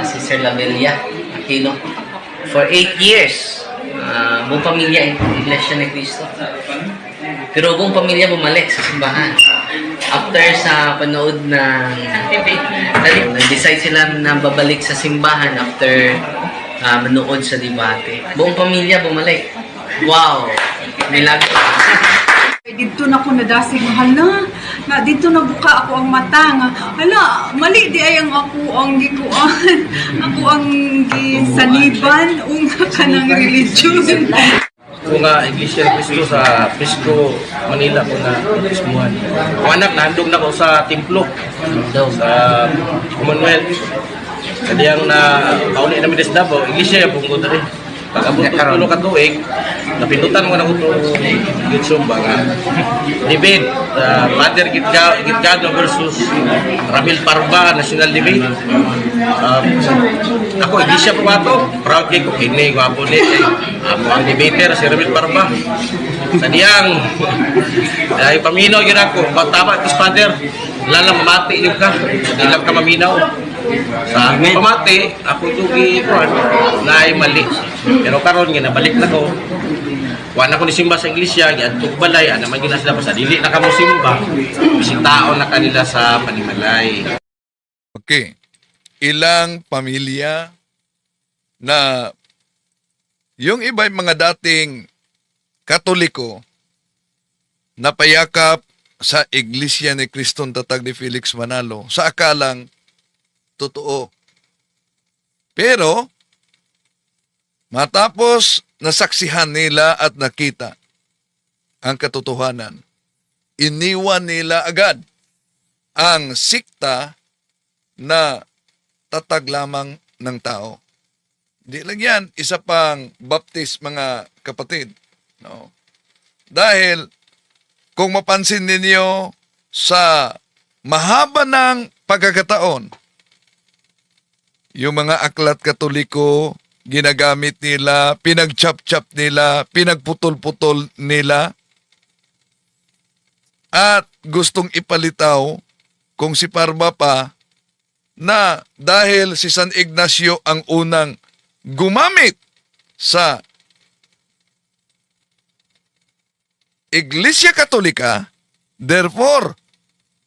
si Sir Lamelia Aquino. For 8 years, buong pamilya Iglesia ni Cristo. Pero buong pamilya bumalik sa simbahan. After sa panood ng nag-decide sila na babalik sa simbahan after manood sa debate. Buong pamilya bumalik. Wow! Milagro. Dito na ko nadasig, hala, na dito na buka ako ang mata nga, hala, mali di ay ang ako ang gikuan, ako ang gisaniban, unga ka ng religion. Kung Iglesia ni Cristo sa Pisco, Manila ko na ismuhan. Kung anak, nahandog na ko sa templo, sa Commonwealth. Kasi ang kauli namin sa Davao, Iglesia yung pungkod rin. Pag-abot ko tulo ka tuig, napindutan mo na ko ito Gitsumba nga. Debate, Father Gitgado versus Ramil Parba, National Debate. Ako, Iglesia po ito. Proud kay ko, kini, gwapo ni. Ako ang debater, si Ramil Parba. Sa diyang, dahil paminaw yun ako, tama, tis Father, lalang mamati yun ka, ilang ka maminaw. Sa pamati, ako itugi na ay mali. Pero karon nga nabalik na ko. Kuha na ko ni simba sa iglesia, giadtog balay, naman yun na sila sa dili na kamo simba. Bisitaon na kanila sa panimalay. Okay. Ilang pamilya na yung iba'y mga dating Katoliko na payakap sa Iglesia ni Cristong Tatag ni Felix Manalo sa akalang totoo. Pero, matapos nasaksihan nila at nakita ang katotohanan, iniwan nila agad ang sikta na tatag lamang ng tao. Di lang yan, isa pang baptist mga kapatid. No? Dahil, kung mapansin ninyo sa mahaba ng pagkakataon, yung mga aklat Katoliko, ginagamit nila, pinagchap-chap nila, pinagputol-putol nila, at gustong ipalitaw kung si Parba pa na dahil si San Ignacio ang unang gumamit sa Iglesia Katolika, therefore,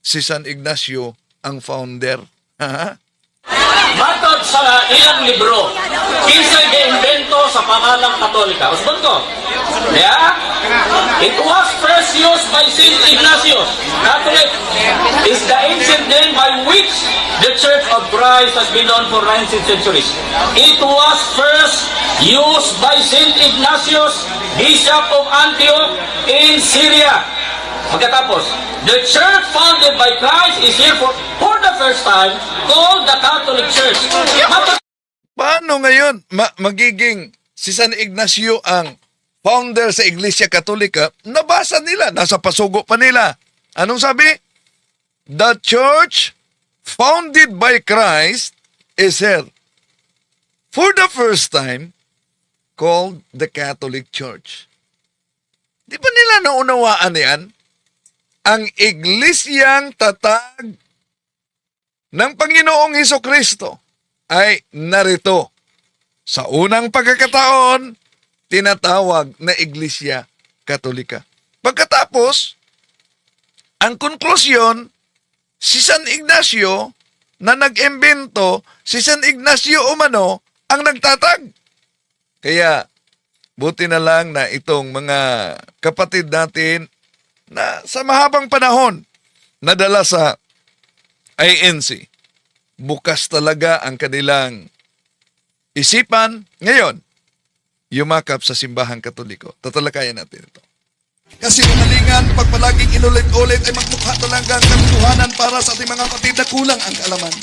si San Ignacio ang founder. Matod sa ilang libro, kinsay giimbento sa pangalang Katolika. Usbon ko. Yeah? It was first used by Saint Ignatius. Catholic is the ancient name by which the Church of Christ has been known for 19th centuries. It was first used by Saint Ignatius, Bishop of Antioch in Syria. Pagkatapos, the church founded by Christ is here for the first time called the Catholic Church. Paano ngayon magiging si San Ignacio ang founder sa Iglesia Katolika? Nabasa nila, nasa pasugo pa nila. Anong sabi? The church founded by Christ is here for the first time called the Catholic Church. Di ba nila naunawaan yan? Ang Iglesiyang tatag ng Panginoong Hesukristo ay narito. Sa unang pagkakataon, tinatawag na Iglesia Katolika. Pagkatapos, ang konklusyon, si San Ignacio na nag-imbento, si San Ignacio umano ang nagtatag. Kaya, buti na lang na itong mga kapatid natin na sa mahabang panahon nadala sa INC. Bukas talaga ang kanilang isipan. Ngayon, yumakap sa simbahang Katoliko. Tatalakayan natin ito. Kasi umalingan, pag palaging inulit-ulit ay magmukha talaga ang katotohanan para sa ating mga kapatid na kulang ang kaalaman.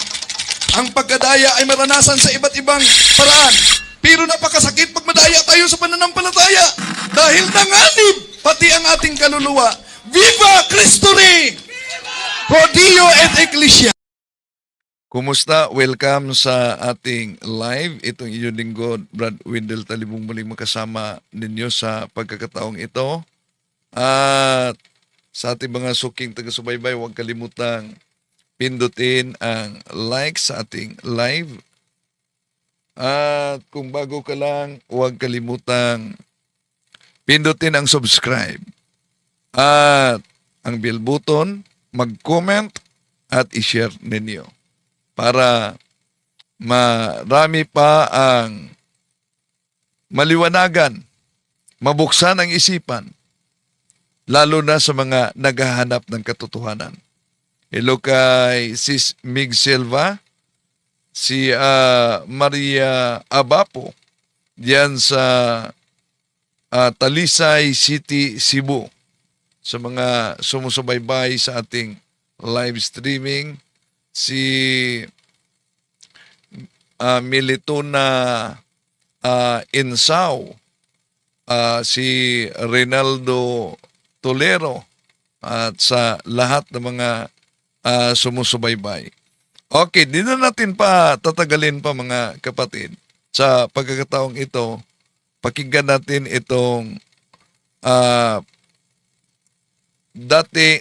Ang pagkadaya ay maranasan sa iba't ibang paraan. Pero napakasakit pag madaya tayo sa pananampalataya. Dahil nanganib pati ang ating kaluluwa. Viva Cristo Rey! Pro Dio et Ecclesia! Kumusta? Welcome sa ating live. Itong inyong lingkod, Brad Wendell Talibong, muling makasama ninyo sa pagkakataong ito. At sa ating mga suking taga-subaybay, huwag kalimutang pindutin ang like sa ating live At kung bago ka lang, huwag kalimutang pindutin ang subscribe. At ang bell button, mag-comment at i-share ninyo para marami pa ang maliwanagan, mabuksan ang isipan, lalo na sa mga naghahanap ng katotohanan. Hello kay Sis Mig Silva, si Maria Abapo, diyan sa Talisay City, Cebu. Sa mga sumusubaybay sa ating live streaming, si Militona Insao, si Reynaldo Tolero, at sa lahat ng mga sumusubaybay. Okay, di na natin pa tatagalin pa mga kapatid. Sa pagkakataong ito, pakinggan natin itong dati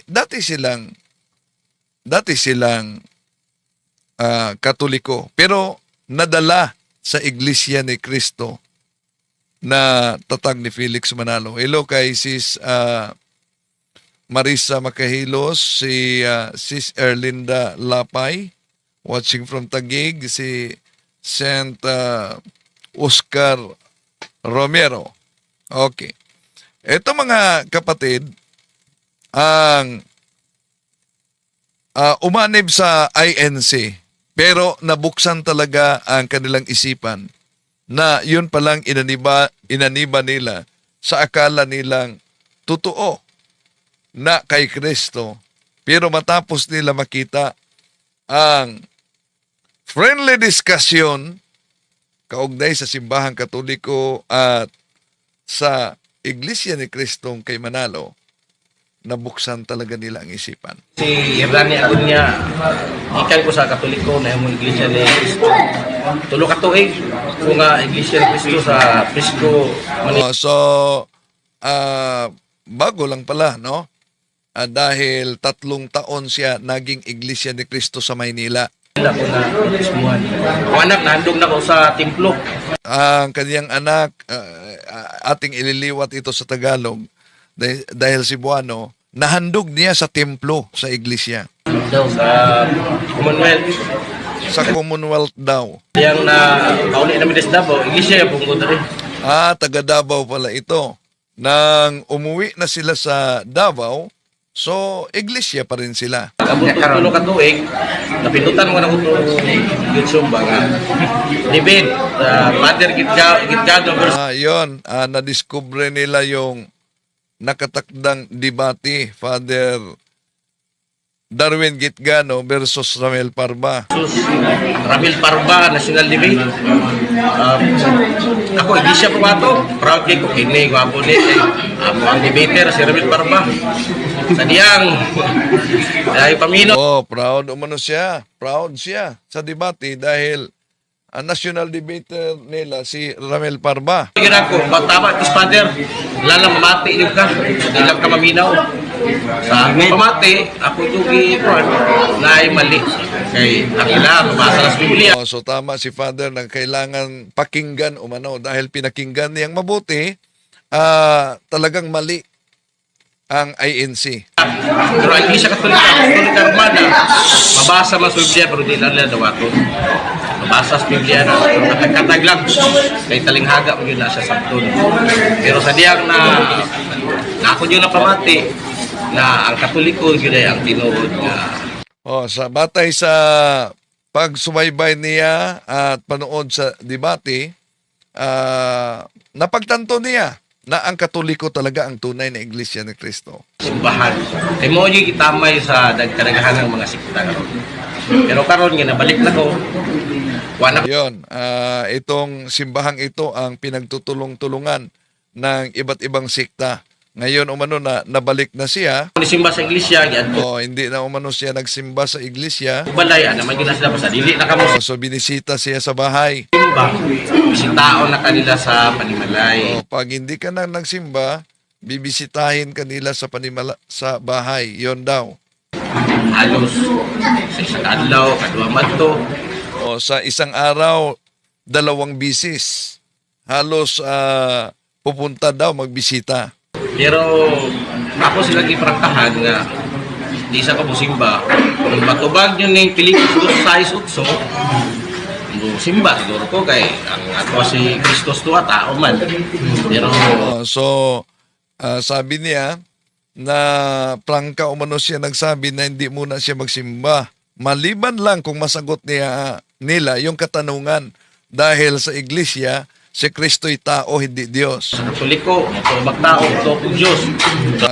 silang Katoliko, pero nadala sa Iglesia ni Cristo na tatag ni Felix Manalo. Hello kay Sis Marisa Macahilos, si Sis Erlinda Lapay, watching from Taguig, si Saint Oscar Romero. Okay. Ito mga kapatid, ang umanib sa INC, pero nabuksan talaga ang kanilang isipan na yun palang inaniba nila sa akala nilang totoo na kay Kristo. Pero matapos nila makita ang friendly discussion kaugnay sa simbahang Katoliko at sa Iglesia ni Kristong kay Manalo, nabuksan talaga nila ang isipan. Si Hernani Agunya, ikan ko sa Katoliko na yung Iglesia ni Cristo. Tulo ka tuig kung Iglesia ni Cristo sa Pisco, Manila. Bago lang pala, no? Dahil 3 taon siya naging Iglesia ni Cristo sa Maynila. Ko na ismuhan. Ang anak, nahandog na ko sa templo. Ang kaniyang anak, ating ililiwat ito sa Tagalog, dahil Cebuano, nahandog niya sa templo sa iglesia. Sa Commonwealth. Sa Commonwealth daw. Yang na kauli namin sa Davao, Iglesia yung pungkot rin. Taga Davao pala ito. Nang umuwi na sila sa Davao, so iglesia pa rin sila. Abot ko tulo ka tuig, napindutan ko na ko ito Sumba nga. David, Father Gitgado versus Yun, nadiskubre nila yung nakatakdang debate, Father Darwin Gitgano versus Ramel Parba. Ramil Parba, national debate. Ako, Iglesia po ba ito? Proud kay ko, kini, gwapo ni. Ang debater, si Ramil Parba. Sa diyang, dahil pamino. Proud umano siya. Proud siya sa debate dahil ang national debater nila si Ramel Parba. Yun ako, tama, tis Father, lalang mamati niyo ka, hindi lang ka maminaw. Sa pamati, ako itugi ko, na ay mali. Kay akila, mabasa sa Biblia. So tama si Father na kailangan pakinggan umano dahil pinakinggan niyang mabuti, talagang mali ang INC. Pero ang Iglesia Katolika Romana, mabasa man sa Biblia, pero di lang nila dawato. Mabasa sa Biblia na, pero katag-katag lang. Kay talinghaga mo yun na siya sabton. Pero sa diyang na ako yun na pamati, na ang Katoliko yun ay ang tinuod na Sa batay sa pagsubaybay niya at panood sa debate, napagtanto niya na ang Katoliko talaga ang tunay na Iglesia ni Cristo. simbahan. Kay mo yung itamay sa dagkaragahan ng mga sikta karon. Pero karon nga nabalik na ko. Wala Yun, itong simbahang ito ang pinagtutulong-tulungan ng iba't ibang sikta. Ngayon umano na nabalik na siya. ni simba sa iglesia gyud. Hindi na umano siya nagsimba sa iglesia. Balay naman yun na sila sa dili na kamo So binisita siya sa bahay. simba. Bisitaon na kanila sa panimalay. Pag hindi ka na nagsimba, bibisitahin kanila sa bahay. Yon daw. Halos sa isang adlaw, kadua madto. Sa isang araw, 2 bisis. Halos pupunta daw magbisita. Pero ako sila gipraktahan nga di sa ko musimba. Kung matubag yun ng Pilipos 2:8, simba siguro ko kay ang ako si Kristos tuwa tao man. Pero Sabi niya na prangka umano siya nagsabi na hindi muna siya magsimba. Maliban lang kung masagot nila yung katanungan dahil sa iglesia, si Kristo'y tao, hindi Diyos. sa Katoliko, matubag tao, ito po Diyos.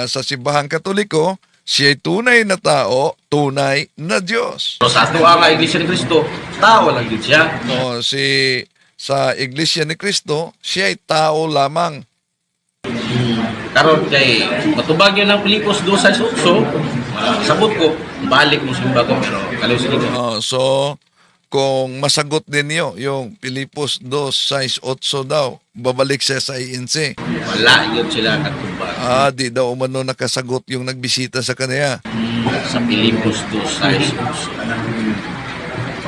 Sa simbahang Katoliko, siya'y tunay na tao, tunay na Diyos. Pero sa ato ang Iglesia ni Cristo, tao lang din siya. Sa iglesia ni Kristo, siya'y tao lamang. Karon kay matubag yun ng Pilipos 2:8, sabot ko, balik mo simba ko, pero kaliw sige ko. So, kung masagot din niyo yung Pilipos 2:6-8 daw, babalik siya sa INC. Wala yun sila katubag. Di daw umano nakasagot yung nagbisita sa kanya. Sa Pilipos 2:6.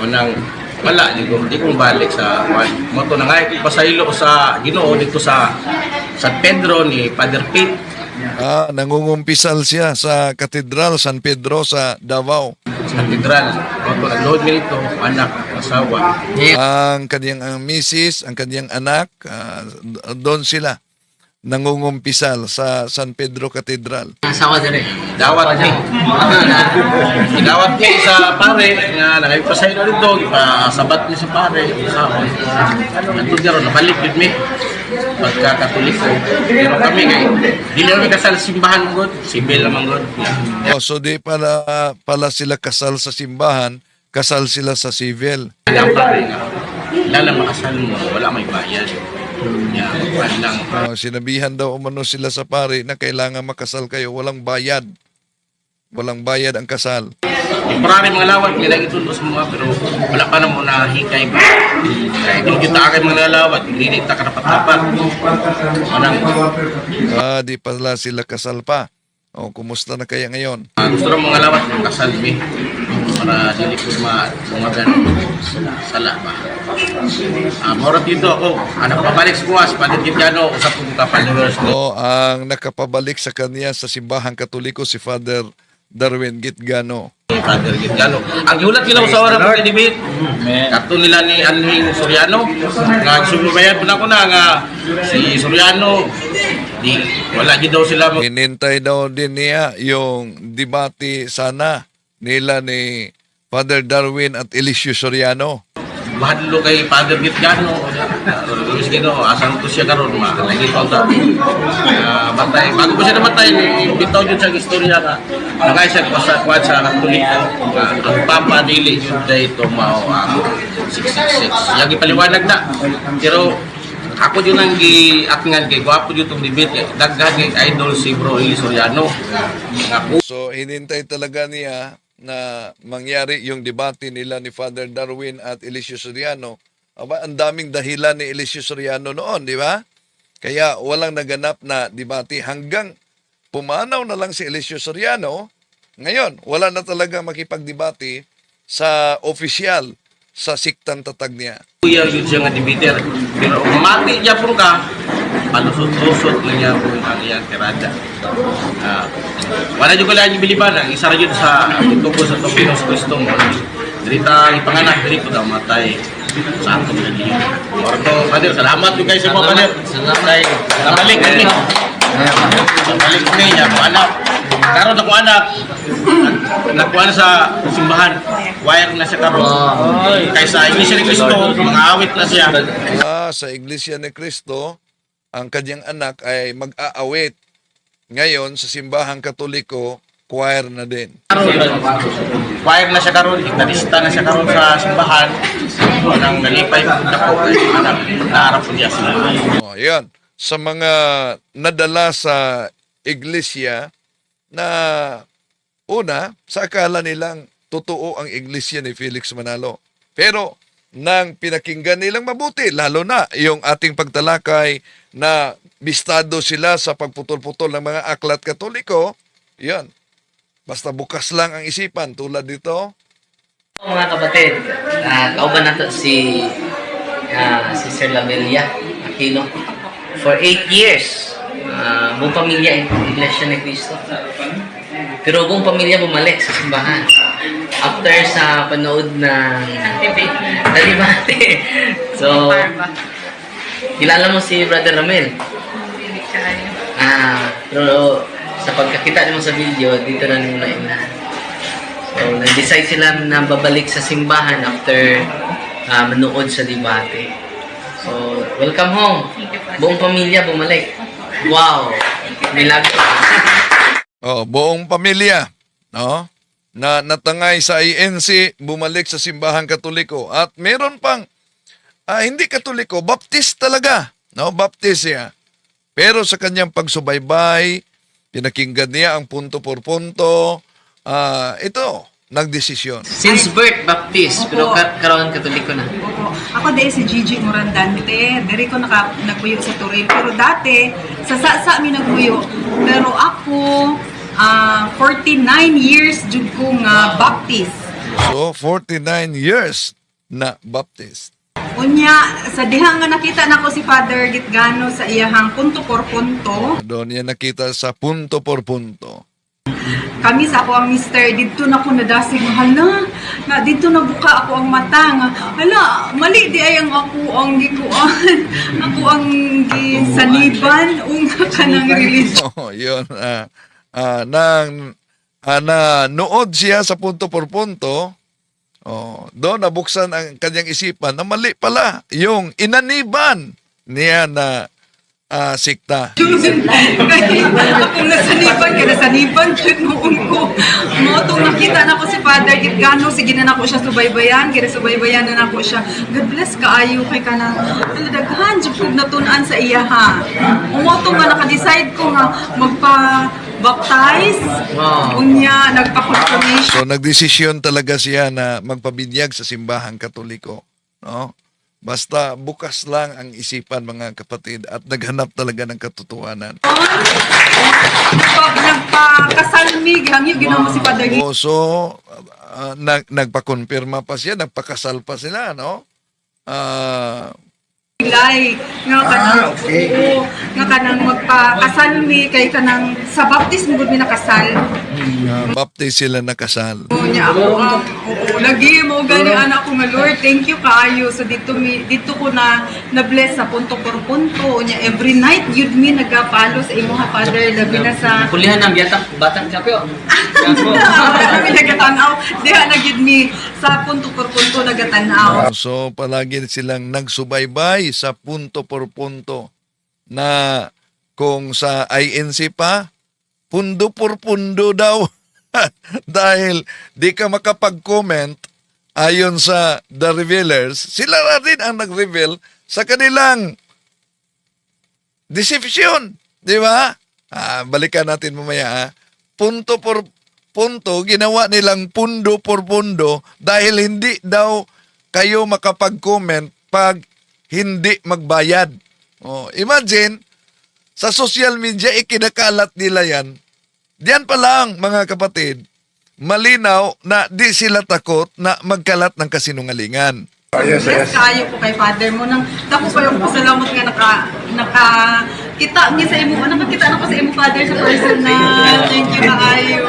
Unang wala di ko balik sa moto na nga pasaylo sa Ginoo dito sa San Pedro ni Father Pete. Nangungumpisal siya sa Katedral San Pedro sa Davao. Sa katedral. Moto nagload mi dito anak asawa. Ang kanyang misis, ang kanyang anak, doon sila nangungumpisal sa San Pedro Katedral. Asawa dire. Dawat ni. Idawat ni sa pare nga nagpasaylo dito, sabat ni sa pare sa ato garo nabalik gid mi pagka Katoliko. Pero kami kay dili kami kasal sa simbahan mo god, sibil lamang god. So di pala sila kasal sa simbahan, kasal sila sa civil. Ang pare nga lala makasal mo wala may bayad. Lang. Sinabihan daw umano sila sa pare na kailangan makasal kayo, walang bayad. Walang bayad ang kasal. Temporary mga lawat, nilagay ito sa mga pero wala pa na mo hikay ba. Kaya kung kita kay mga lawat, hindi ta karapat-dapat. Di pala sila kasal pa. Kumusta na kaya ngayon? Gusto ng mga lawat, kasal mi. Para dili ko mga sala ba. Morat dito ako, anak pabalik sa kuwas, Padre Gitiano, usap ko ka followers. Ang nakapabalik sa kanya sa simbahang Katoliko si Father Darwin Gitgano. Father Gitiano. Ang giulat nila sa oras ng debate, kato nila ni Anhing Soriano, nga subayad po na ko na nga si Soriano, wala din daw sila. Hinintay daw din niya yung debate sana nila ni Father Darwin at Eliseo Soriano. Mahadlo kay Father Gitiano, Luis Gino, asan to siya karon lagi pa ta. Batay, bago pa siya namatay, bitaw yun sa istorya ka. Nagay siya sa kwad sa Katoliko. Ang Papa dili yun dito mao ang 666. Yang ipaliwanag na. Pero ako yun ang giatngan kay gwapo yun itong debate. Daghan kay idol si Bro Eli Soriano. So, hinintay talaga niya na mangyari yung debate nila ni Father Darwin at Eliseo Soriano. Ang daming dahilan ni Eliseo Soriano noon, di ba? Kaya walang naganap na debate hanggang pumanaw na lang si Eliseo Soriano. Ngayon, wala na talaga makipagdebate sa opisyal sa siktang tatag niya. Kuya yun siya nga debater. Pero mati niya po ka, palusot-lusot na niya po ang iyang tirada. Wala nyo ko lang yung biliban. Ang isa rin yun sa tungkol sa Topinos Cristo mo. Dirita ipanganak, diri ko daw matay sa atong nalihin. Orto, Father, salamat po guys sa mga Father. Salamat. Nabalik kami. Nabalik kami niya, anak. Karon ako anak. Nakuha na sa simbahan. Wire na siya karon. Kaysa Iglesia ni Cristo, mga awit na siya. Sa Iglesia ni Cristo, ang kanyang anak ay mag-aawit. Ngayon, sa simbahang Katoliko, choir na din. Wire na siya karon, gitarista na siya karon sa simbahan. Nang nalipay na po kay anak, naharap po niya sila. Yan. Sa mga nadala sa iglesia na una, sa akala nilang totoo ang iglesia ni Felix Manalo. Pero nang pinakinggan nilang mabuti, lalo na yung ating pagtalakay na bistado sila sa pagputol-putol ng mga aklat Katoliko, yan. Basta bukas lang ang isipan tulad dito. Mga kapatid, kauban nato si Sister Lamelia Aquino. For 8 years, buong pamilya Iglesia ni Cristo. Pero buong pamilya bumalik sa simbahan. After sa panood ng debate. So, kilala mo si Brother Ramel? Pero sa pagkakita mo sa video, dito na nung nailan. So, nag-decide sila na babalik sa simbahan after manood sa debate. So, welcome home. Buong pamilya bumalik. Wow! Milagro. Buong pamilya, no? Na natangay sa INC, bumalik sa simbahang Katoliko. At meron pang hindi Katoliko, Baptist talaga, no? Baptist siya. Pero sa kanyang pagsubaybay, pinakinggan niya ang punto por punto. Ito, nagdesisyon. Since birth, Baptist. Pero karon Katoliko na. Opo. Ako dahil si Gigi Morandante, dari ko nagpuyo sa Turil. Pero dati, sa mi nagpuyo. Pero ako, 49 years jud ko nga Baptist. So, 49 years na Baptist. Unya, sa diha nga nakita nako si Father Gitgano sa iyahang punto por punto. Doon niya nakita sa punto por punto. Kami sa ako ang mister, dito na ko nadasig nga hala, na dito na buka ako ang mata nga, hala, mali di ay ang ako ang gikuan, ako ang gisaniban, unga ka ng religion. Yun. Nood siya sa punto por punto. Doon nabuksan ang kanyang isipan na mali pala yung inaniban niya na sikta. Akong nasaniban, kaya nasaniban, yun noon ko. Mo, itong nakita na ko si Father Gitgano, sige na nako siya subaybayan, kaya subaybayan na nako siya. God bless kaayo kay ka na, daghan, jud natunan sa iya ha. Umoto nga, nakadecide ko nga, magpa-baptize, unya, nagpa-confirmation. So nagdesisyon talaga siya na magpabinyag sa simbahang Katoliko, no? Basta bukas lang ang isipan, mga kapatid, at naghanap talaga ng katotohanan. Nagpakasalmi, hangyo ginawa mo si Father Gitgano. So nagpakonfirma pa siya, nagpakasal pa sila, no? Ilay nga kanang oo, nga kanang magpakasalmi kay kanang sa baptism gud mi nakasal. Baptist sila nakasal. Nya ako oo, lagi mo gani anak ko nga Lord, thank you kaayo. So dito ko na bless sa punto por punto. Nya every night yud mi nagapalo sa imo ha Father, labi na sa Kulihan ng batang kapyo. kami nagatanaw. Diha na gyud mi sa punto por punto nagatanaw. So palagi silang nagsubaybay sa punto por punto na kung sa INC pa, pundo por pundo daw. Dahil di ka makapag-comment ayon sa The Revealers, sila na rin ang nag-reveal sa kanilang deception. Di ba? Balikan natin mamaya. Punto por punto, ginawa nilang pundo por pundo dahil hindi daw kayo makapag-comment pag hindi magbayad. Imagine, sa social media, ikinakalat nila yan. Diyan pa lang, mga kapatid, malinaw na di sila takot na magkalat ng kasinungalingan. Yes, kayo ko kay Father mo nang dako kayo ko salamat nga kita niya sa imo, nakakita na ko sa imo Father sa personal. Thank you kaayo.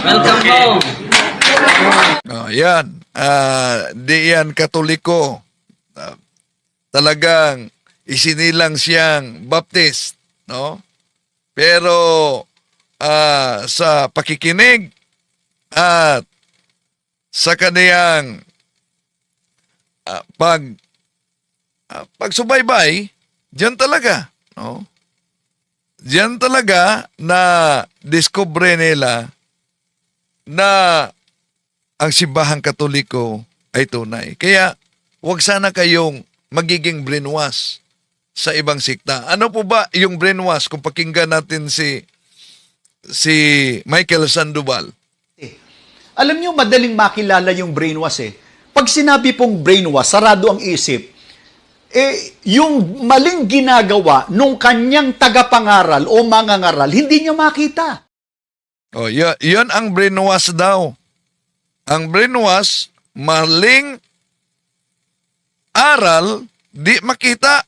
Welcome home. Yan. Di yan Katoliko. Talagang isinilang siyang Baptist, no? Pero sa pakikinig at sa kaniyang pagsubaybay, diyan talaga, no? Diyan talaga na discover nila na ang simbahang Katoliko ay tunay. Kaya huwag sana kayong magiging brainwash sa ibang sikta. Ano po ba yung brainwash kung pakinggan natin si Michael Sandoval? Alam niyo, madaling makilala yung brainwash eh. Pag sinabi pong brainwash, sarado ang isip, yung maling ginagawa nung kanyang tagapangaral o mangangaral, hindi niya makita. Yun ang brainwash daw. Ang brainwash, maling aral, di makita.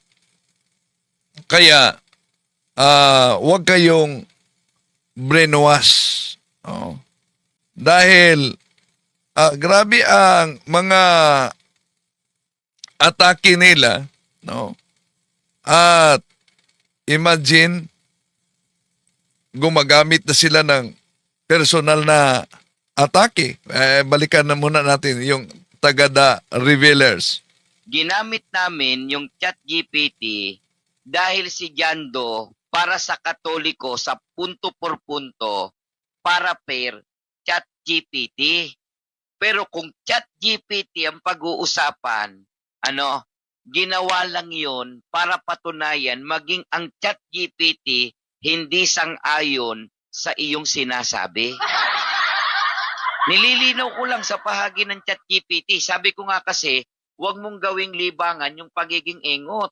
Kaya, huwag kayong brainwash. Oh. Dahil, grabe ang mga atake nila, no? At imagine, gumagamit na sila ng personal na atake. Balikan na muna natin yung Tagada Revealers. Ginamit namin yung ChatGPT dahil si Jando para sa Katoliko sa punto por punto para pair ChatGPT. Pero kung ChatGPT ang pag-uusapan, ginawa lang yun para patunayan maging ang ChatGPT hindi sang-ayon sa iyong sinasabi. Nililinaw ko lang sa pahagi ng ChatGPT. Sabi ko nga kasi, huwag mong gawing libangan yung pagiging engot.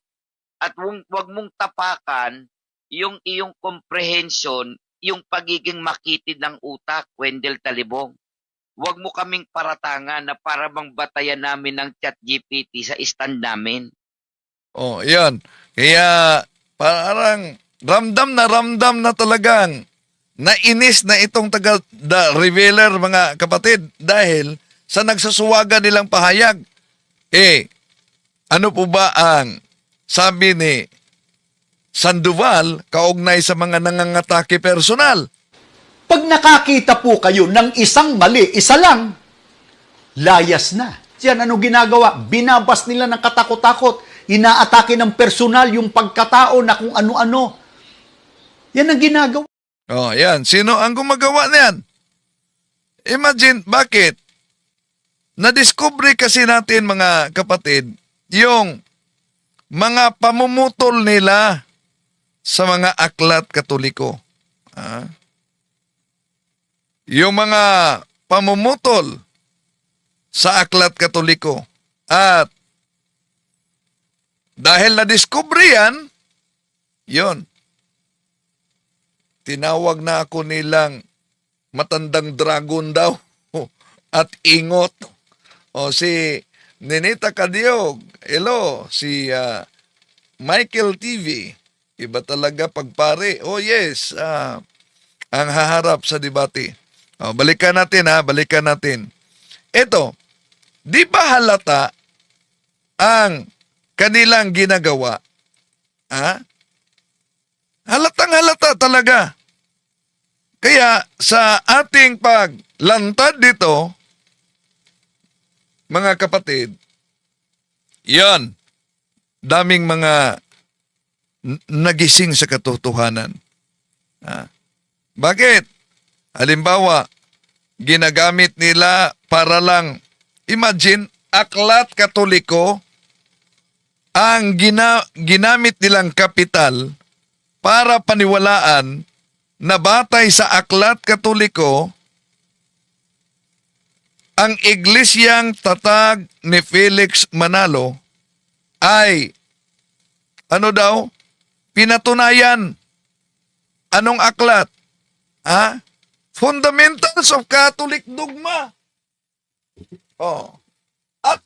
At huwag mong tapakan yung iyong comprehension, yung pagiging makitid ng utak, Wendell Talibong. Huwag mo kaming paratangan na para bang batayan namin ng ChatGPT sa stand namin. Oh, yan. Kaya parang ramdam na talagang nainis na itong Tagada Revealer, mga kapatid, dahil sa nagsasuwaga nilang pahayag. Ano po ba ang sabi ni Sandoval kaugnay sa mga nangangatake personal? Pag nakakita po kayo ng isang mali, isa lang, layas na. Yan, ano ginagawa? Binabas nila ng katakot-takot. Inaatake ng personal yung pagkatao na kung ano-ano. Yan ang ginagawa. Oh, yan. Sino ang gumagawa niyan? Imagine, bakit? Nadiskubre kasi natin, mga kapatid, yung mga pamumutol nila sa mga aklat Katoliko. Yung mga pamumutol sa aklat Katoliko. At dahil na-discover yan, yun, tinawag na ako nilang matandang dragon daw at ingot. O si Ninita Cadiog, hello, si Michael TV, iba talaga pagpare. Oh yes, ang haharap sa debate. O, balikan natin. Ito, di ba halata ang kanilang ginagawa? Halatang halata talaga. Kaya sa ating paglantad dito, mga kapatid, yan, daming mga nagising sa katotohanan. Bakit? Halimbawa, ginagamit nila para lang, imagine, aklat Katoliko, ang ginamit nilang kapital para paniwalaan na batay sa aklat Katoliko, ang iglesyang tatag ni Felix Manalo ay, pinatunayan. Anong aklat? Fundamentals of Catholic Dogma. Oh. At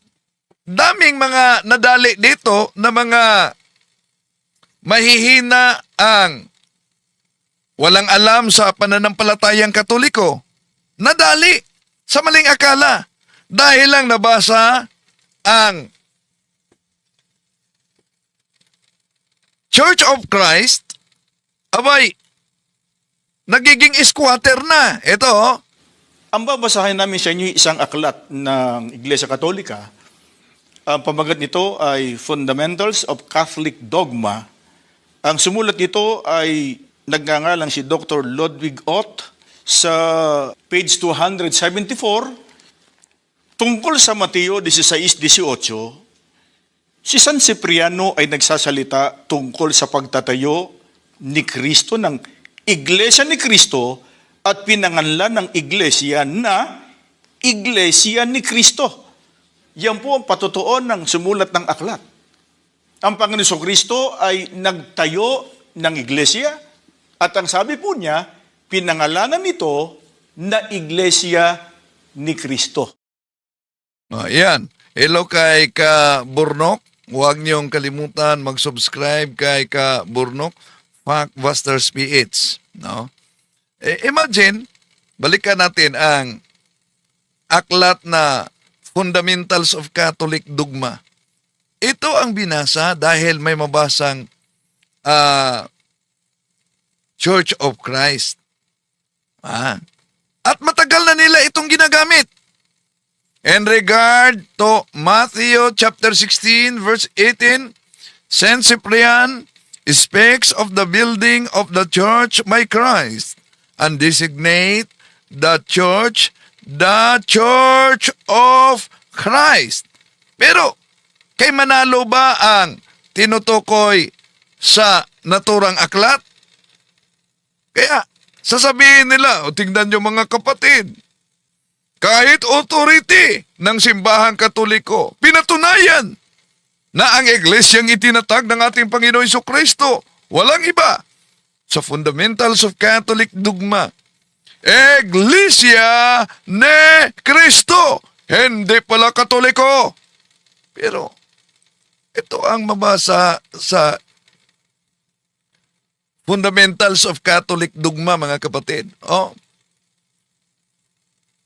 daming mga nadali dito na mga mahihina ang walang alam sa pananampalatayang Katoliko. Nadali sa maling akala dahil lang nabasa ang Church of Christ, abay, nagiging squatter na. Ito, Ang babasahin namin sa inyo isang aklat ng Iglesia Katolika. Ang pamagat nito ay Fundamentals of Catholic Dogma. Ang sumulat nito ay nagngangalang si Dr. Ludwig Ott sa page 274 tungkol sa Mateo 16:18. Si San Cipriano ay nagsasalita tungkol sa pagtatayo ni Kristo ng Iglesia ni Kristo at pinanganlan ng Iglesia na Iglesia ni Kristo. Yan po ang patutuon ng sumulat ng aklat. Ang Panginoon Kristo ay nagtayo ng Iglesia at ang sabi po niya, pinangalanan nito na Iglesia ni Kristo. yan. Hello kay Ka Burnok. Huwag niyong kalimutan mag-subscribe kay Ka Burnok, Fackbusters PH. No? Imagine, balikan natin ang aklat na Fundamentals of Catholic Dogma. Ito ang binasa dahil may mabasang Church of Christ. At matagal na nila itong ginagamit. In regard to Matthew chapter 16 verse 18, Saint Cyprian speaks of the building of the church by Christ and designate the church of Christ. Pero, kay manalo ba ang tinutukoy sa naturang aklat? Kaya, sasabihin nila, o tingnan nyo mga kapatid, kahit authority ng simbahang Katoliko, pinatunayan na ang iglesyang itinatag ng ating Panginoon Jesucristo, walang iba sa Fundamentals of Catholic Dogma. Iglesia ni Cristo, hindi pala Katoliko. Pero, ito ang mabasa sa Fundamentals of Catholic Dogma, mga kapatid.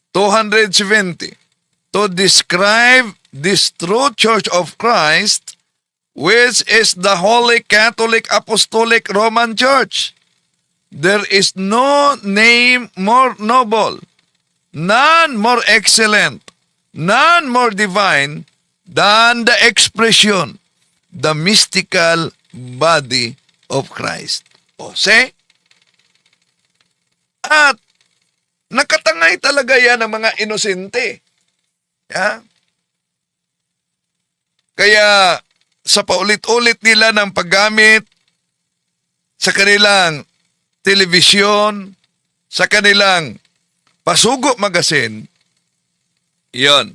270. To describe this true Church of Christ, which is the Holy Catholic Apostolic Roman Church, there is no name more noble, none more excellent, none more divine than the expression, the mystical body of Christ. See? At nakatangay talaga yan ng mga inosente. Kaya sa paulit-ulit nila ng paggamit sa kanilang telebisyon, sa kanilang pasugo magasin, yon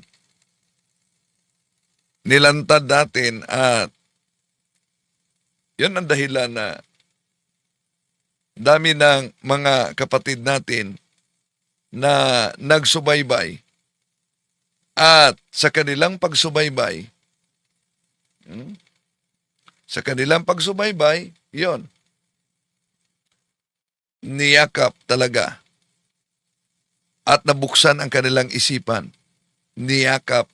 nilantad natin at yun ang dahilan na dami ng mga kapatid natin na nagsubaybay at sa kanilang pagsubaybay, yon niyakap talaga at nabuksan ang kanilang isipan, niyakap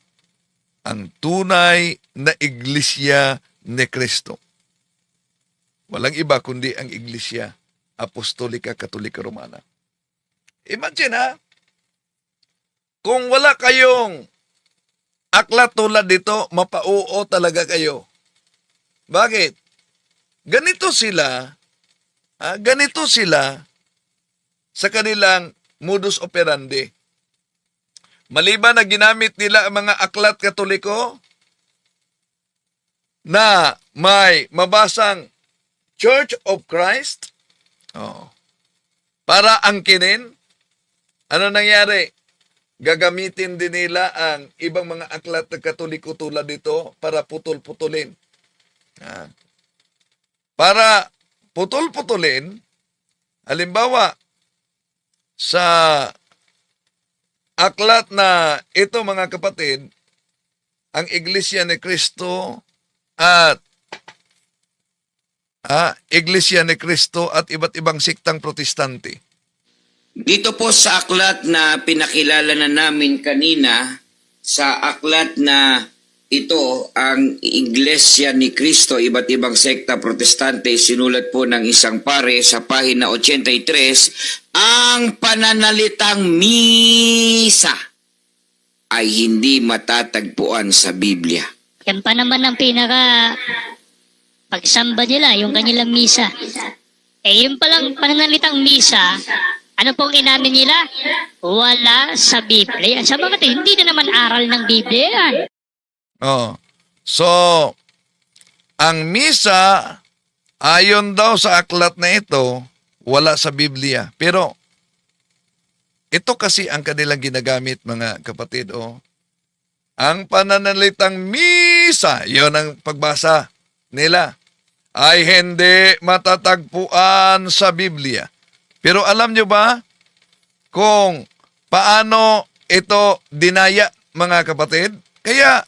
ang tunay na iglesia ni Kristo. Walang iba kundi ang iglesia Apostolika Katolika Romana. Imagine kung wala kayong aklat tulad dito, mapauo talaga kayo. Bakit? Ganito sila sa kanilang modus operandi. Maliban na ginamit nila ang mga aklat Katoliko na may mabasang Church of Christ, para angkinin, ano nangyari? Gagamitin din nila ang ibang mga aklat na Katoliko tulad dito para putol-putulin. Para putol-putulin, halimbawa, sa aklat na ito mga kapatid, ang Iglesia ni Cristo at Iglesia ni Cristo at iba't ibang siktang protestante. Dito po sa aklat na pinakilala na namin kanina, sa aklat na ito, ang Iglesia ni Cristo, iba't ibang sekta protestante, sinulat po ng isang pare sa pahina 83, ang pananalitang misa ay hindi matatagpuan sa Biblia. Yan pa naman ang pinaka pagsamba nila, yung kanilang misa. Yung palang pananalitang misa, ano pong inamin nila? Wala sa Biblia. Sa mga hindi na naman aral ng Biblia yan. So, ang misa, ayon daw sa aklat na ito, wala sa Biblia. Pero, ito kasi ang kanilang ginagamit, mga kapatid. Ang pananalitang misa, yon ang pagbasa nila, ay hindi matatagpuan sa Biblia. Pero alam nyo ba kung paano ito dinaya, mga kapatid? Kaya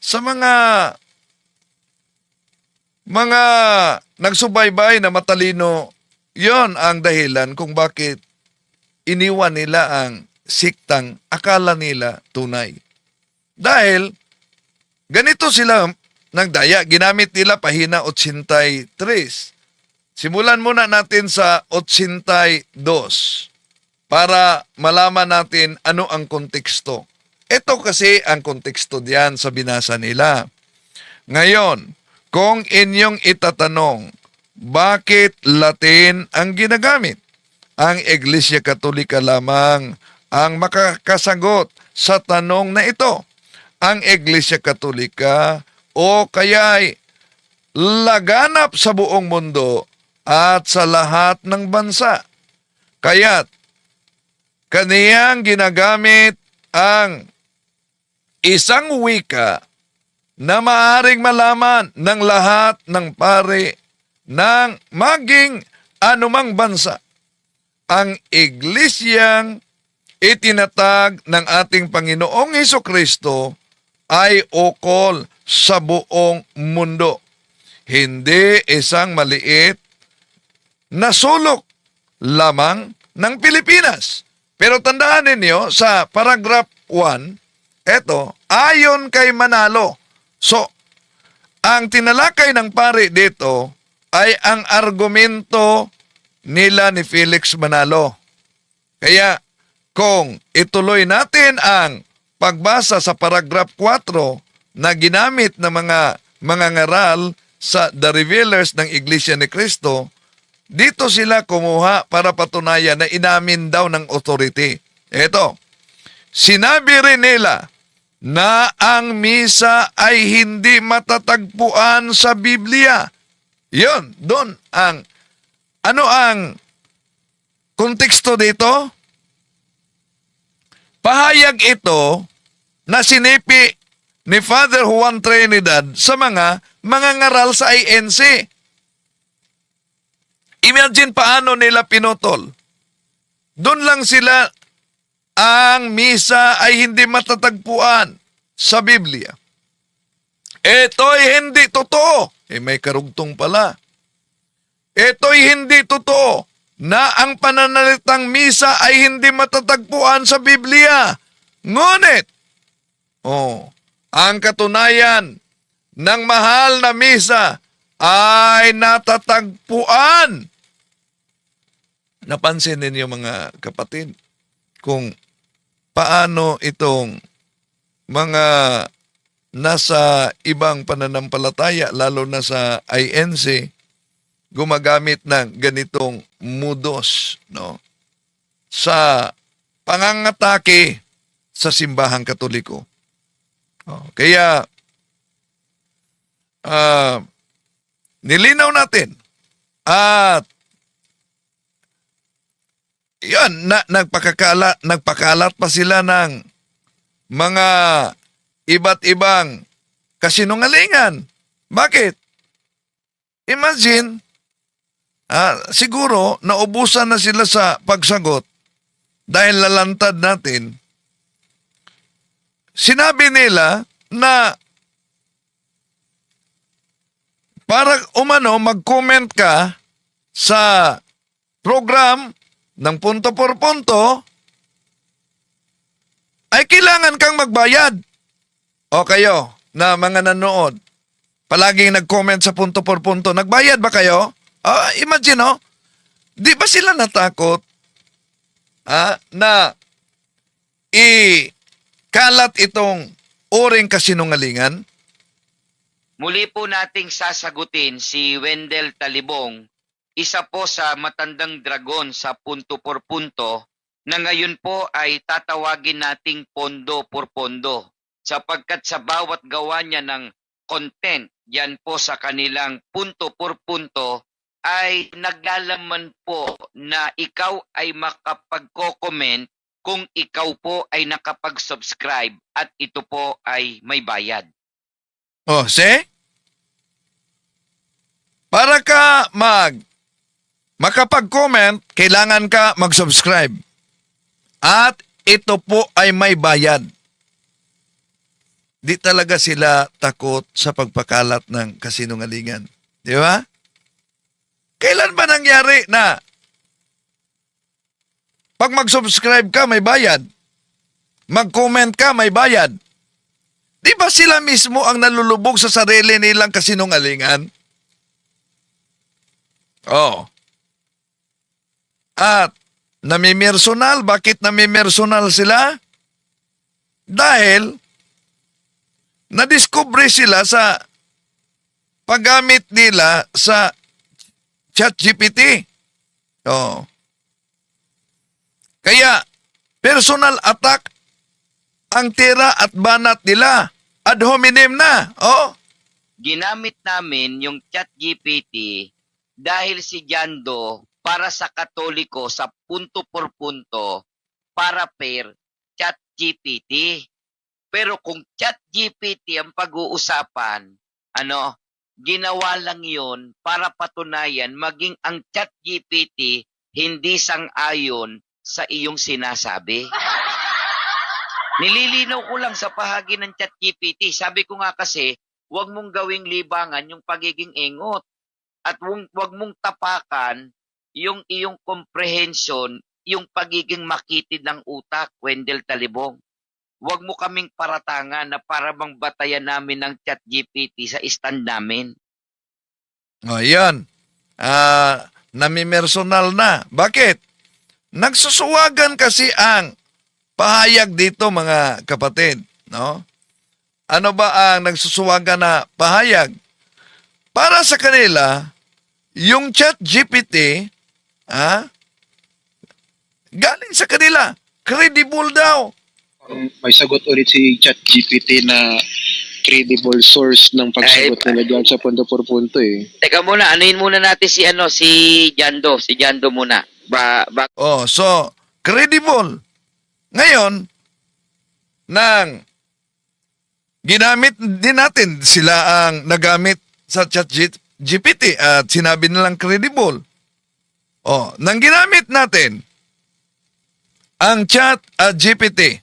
sa mga nagsubaybay na matalino, yon ang dahilan kung bakit iniwan nila ang siktang akala nila tunay. Dahil ganito sila nagdaya, ginamit nila pahina 83. Simulan muna natin sa 82 para malaman natin ano ang konteksto. Ito kasi ang konteksto diyan sa binasa nila. Ngayon, kung inyong itatanong, bakit Latin ang ginagamit? Ang Iglesia Katolika lamang ang makakasagot sa tanong na ito. Ang Iglesia Katolika o kaya'y laganap sa buong mundo at sa lahat ng bansa. Kaya't kaniyang ginagamit ang isang wika na maaring malaman ng lahat ng pare ng maging anumang bansa. Ang iglesyang itinatag ng ating Panginoong Hesukristo ay ukol sa buong mundo. Hindi isang maliit na sulok lamang ng Pilipinas. Pero tandaan ninyo sa paragraph 1, eto, ayon kay Manalo. So, ang tinalakay ng pare dito ay ang argumento nila ni Felix Manalo. Kaya, kung ituloy natin ang pagbasa sa paragraph 4 na ginamit ng mga ngaral sa The Revealers ng Iglesia ni Cristo, dito sila kumuha para patunayan na inamin daw ng authority. Ito, sinabi rin nila na ang misa ay hindi matatagpuan sa Biblia. Yun, doon ano ang konteksto dito? Pahayag ito na sinipi ni Father Juan Trinidad sa mga ngaral sa INC. Imagine paano nila pinutol. Doon lang sila ang misa ay hindi matatagpuan sa Biblia. Ito'y hindi totoo. May karugtong pala. Ito'y hindi totoo na ang pananalitang misa ay hindi matatagpuan sa Biblia. Ngunit, ang katunayan ng mahal na misa ay natatagpuan. Napansin ninyo mga kapatid kung paano itong mga nasa ibang pananampalataya, lalo na sa INC, gumagamit ng ganitong modus, no? Sa pangangatake sa simbahang Katoliko. Kaya, nilinaw natin at yan, nagpakalat pa sila ng mga iba't ibang kasinungalingan. Bakit? Imagine, siguro naubusan na sila sa pagsagot dahil lalantad natin. Sinabi nila na para mag-comment ka sa program ng punto por punto, ay kailangan kang magbayad. O kayo, na mga nanood, palaging nag-comment sa punto por punto, nagbayad ba kayo? Imagine, di ba sila natakot na ikalat itong uring kasinungalingan? Muli po nating sasagutin si Wendell Talibong, isa po sa matandang dragon sa punto por punto, na ngayon po ay tatawagin nating pondo por pondo, sapagkat sa bawat gawa niya ng content yan po sa kanilang punto por punto ay naglalaman po na ikaw ay makapagko-comment kung ikaw po ay nakapag-subscribe at ito po ay may bayad. See? Para ka makapag-comment, kailangan ka mag-subscribe. At ito po ay may bayad. di talaga sila takot sa pagpakalat ng kasinungalingan. Di ba? Kailan ba nangyari na pag mag-subscribe ka, may bayad? Mag-comment ka, may bayad? Di ba sila mismo ang nalulubog sa sarili nilang kasinungalingan? Oh. At namimersonal. Bakit namimersonal sila? Dahil nadiskubre sila sa paggamit nila sa ChatGPT. Oh. Kaya personal attack ang tira at banat nila. Ad hominem na. Oh. Ginamit namin yung ChatGPT dahil si Jando para sa Katoliko sa punto por punto para per ChatGPT. Pero kung ChatGPT ang pag-uusapan, ginawa lang yon para patunayan maging ang ChatGPT hindi sang-ayon sa iyong sinasabi. Nililinaw ko lang sa pahagi ng ChatGPT. Sabi ko nga kasi, huwag mong gawing libangan yung pagiging engot. At huwag mong tapakan yung iyong comprehension, yung pagiging makitid ng utak, Wendell Talibong. Huwag mo kaming paratangan na para bang batayan namin ng ChatGPT sa stand namin. O, yan. Namimersonal na. Bakit? Nagsusuwagan kasi ang pahayag dito, mga kapatid. No? Ano ba ang nagsusuwagan na pahayag? Para sa kanila, yung ChatGPT, galing sa kanila. Credible daw. May sagot ulit si ChatGPT na credible source ng pagsagot nila dyan sa punto por punto eh. Teka muna, anuhin muna natin si Jando. Si Jando muna. Oh, so, credible. Ngayon, ginamit din natin, sila ang nagamit sa ChatGPT at sinabi nilang credible. Oh, nang ginamit natin ang ChatGPT,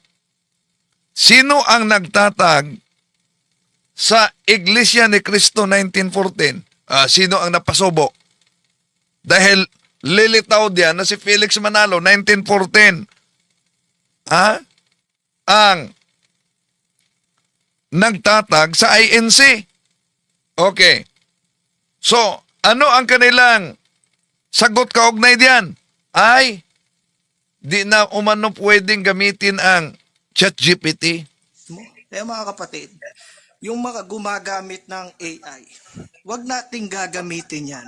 sino ang nagtatag sa Iglesia ni Cristo 1914? Sino ang napasubo? Dahil lilitaw diyan na si Felix Manalo 1914 ang nagtatag sa INC. Okay. So, ano ang kanilang sagot kaugnay diyan? Ay, di na umano pwedeng gamitin ang ChatGPT. Kaya mga kapatid, yung mga gumagamit ng AI, wag nating gagamitin yan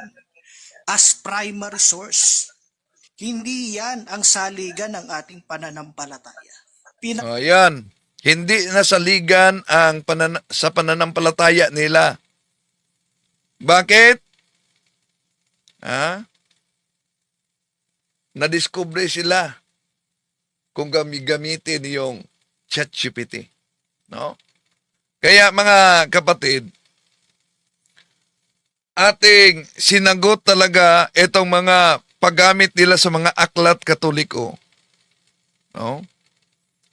as primary source. Hindi yan ang saligan ng ating pananampalataya. Ayan. Hindi nasaligan ang sa pananampalataya nila. Bakit? Nadiskubre sila kung gamitin yung ChatGPT. No? Kaya mga kapatid, ating sinagot talaga itong mga paggamit nila sa mga aklat Katoliko. No?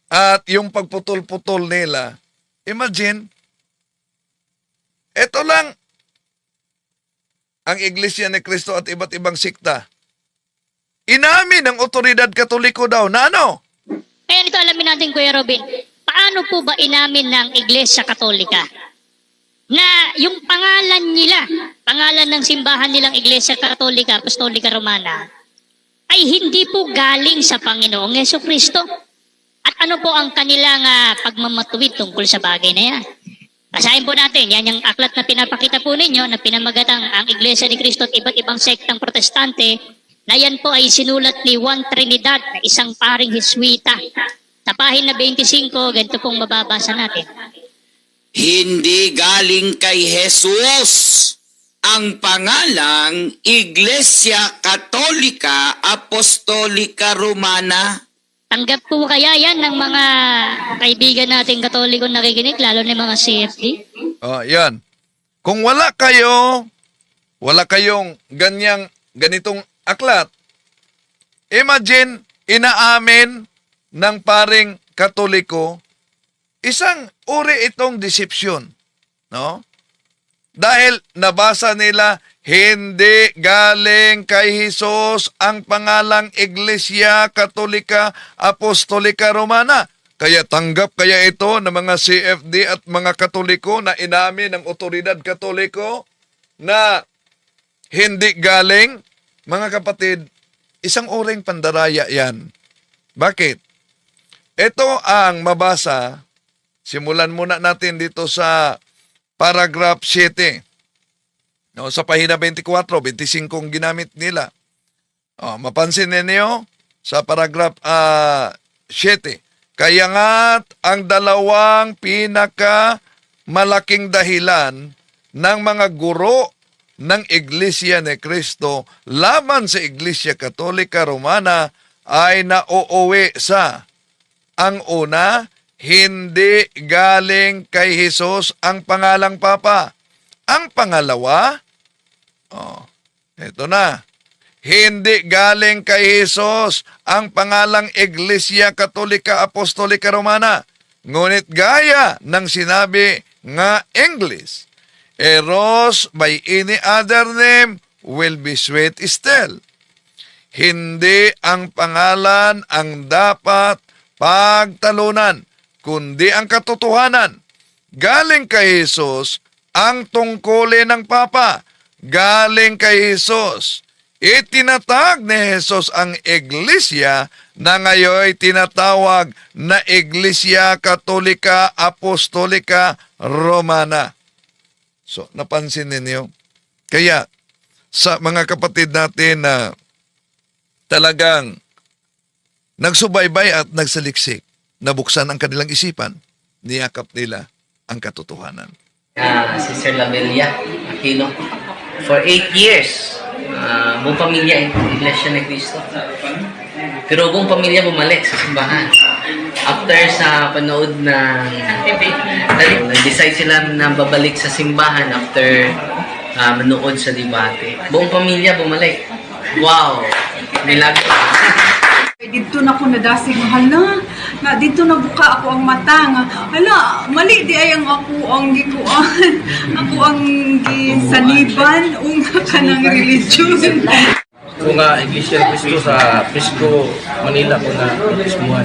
At yung pagputol-putol nila, imagine, ito lang ang Iglesia ni Cristo at iba't ibang sikta. Inamin ng otoridad Katoliko daw na ano? Kaya ito alamin natin, Kuya Robin, paano po ba inamin ng Iglesia Katolika na yung pangalan nila, pangalan ng simbahan nilang Iglesia Katolika, Apostolika Romana, ay hindi po galing sa Panginoong Jesucristo? At ano po ang kanilang pagmamatuwid tungkol sa bagay na yan? Basahin po natin, yan yung aklat na pinapakita po ninyo na pinamagatang ang Iglesia ni Cristo at iba't ibang sektang protestante, na yan po ay sinulat ni Juan Trinidad na isang paring Heswita. Sa pahina 25, ganito pong mababasa natin. Hindi galing kay Jesus ang pangalang Iglesia Katolika Apostolika Romana. Tanggap po kaya yan ng mga kaibigan nating Katolikong nakikinig, lalo na mga CFD? Yan. Kung wala kayong ganitong aklat, imagine, inaamin ng paring Katoliko isang uri itong deception, no? Dahil nabasa nila, hindi galing kay Jesus ang pangalang Iglesia Katolika Apostolika Romana. Kaya tanggap kaya ito ng mga CFD at mga Katoliko na inamin ng otoridad Katoliko na hindi galing? Mga kapatid, isang uring pandaraya yan. Bakit? Ito ang mabasa, simulan muna natin dito sa paragraph 7. No, sa pahina 24, 25 ang ginamit nila. Mapansin ninyo sa paragraph 7. Kaya nga ang dalawang pinaka malaking dahilan ng mga guro ng Iglesia ni Cristo laban sa Iglesia Katolika Romana ay nauuwi sa ang una, hindi galing kay Jesus ang pangalang Papa. Ang pangalawa, ito na, hindi galing kay Jesus ang pangalang Iglesia Katolika Apostolika Romana. Ngunit gaya ng sinabi nga English, Eros by any other name will be sweet still. Hindi ang pangalan ang dapat pagtalunan, kundi ang katotohanan. Galing kay Jesus ang tungkulin ng Papa. Galing kay Jesus. Itinatag ni Jesus ang Iglesia na ngayon tinatawag na Iglesia Katolika Apostolika Romana. So, napansin ninyo? Kaya, sa mga kapatid natin na talagang nagsubaybay at nagsaliksik, nabuksan ang kanilang isipan, niyakap nila ang katotohanan. Sister Labelia Aquino, for 8 years, buong pamilya Iglesia ni Cristo. Pero buong pamilya bumalik sa simbahan. After sa panood ng nag-decide sila na babalik sa simbahan after manood sa debate. Buong pamilya bumalik. Wow! Milagro. Dito na ko nadasig hala, na dito na buka ako ang mata nga. Hala, mali di ay ang ako ang gikuan. Ako ang gisaniban unga ka ng religion. Kung Iglesia ni Cristo sa Pisco, Manila ko na Pismuhan.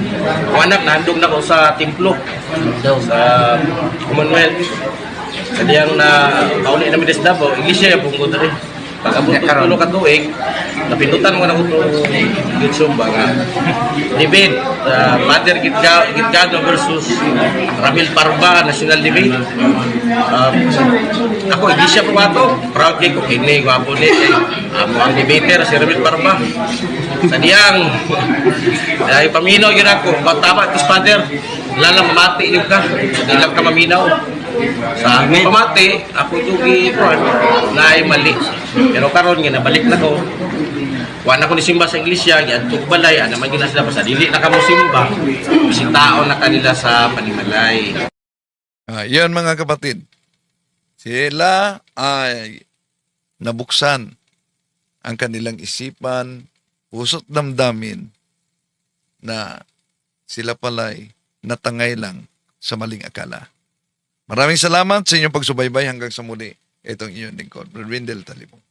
Ang anak, nandog na ko sa templo, sa Commonwealth. Sa diyang na kauli namin des Davao, Iglesia yung pungkod rin. Pag-abot ko tulo ka tuig, napindutan mo na ko itong Gitsumba nga. Debate, Father Gitgano versus Ramil Parba, national debate. Ako, Iglesia po ba ito? Proud kay ko, kini, gwapo ni. Ako ang debater, si Ramil Parba. Sa diyang, paminaw yun ako, tama, tis Father, lalang mamati yun ka, hindi lang ka maminaw. Sa pamati, ako yung ikuan na ay mali. Pero karon nga nabalik na ko. Kuan ako ni simba sa iglesia, giadtog balay, naman yun na sila pa sa dili na kamo simba. Bisitaon na kanila sa panimalay. Yan mga kapatid. Sila ay nabuksan ang kanilang isipan, puso't damdamin na sila pala'y natangay lang sa maling akala. Maraming salamat sa inyong pagsubaybay hanggang sa muli. Itong inyong lingkod, Brad Windel Talibong.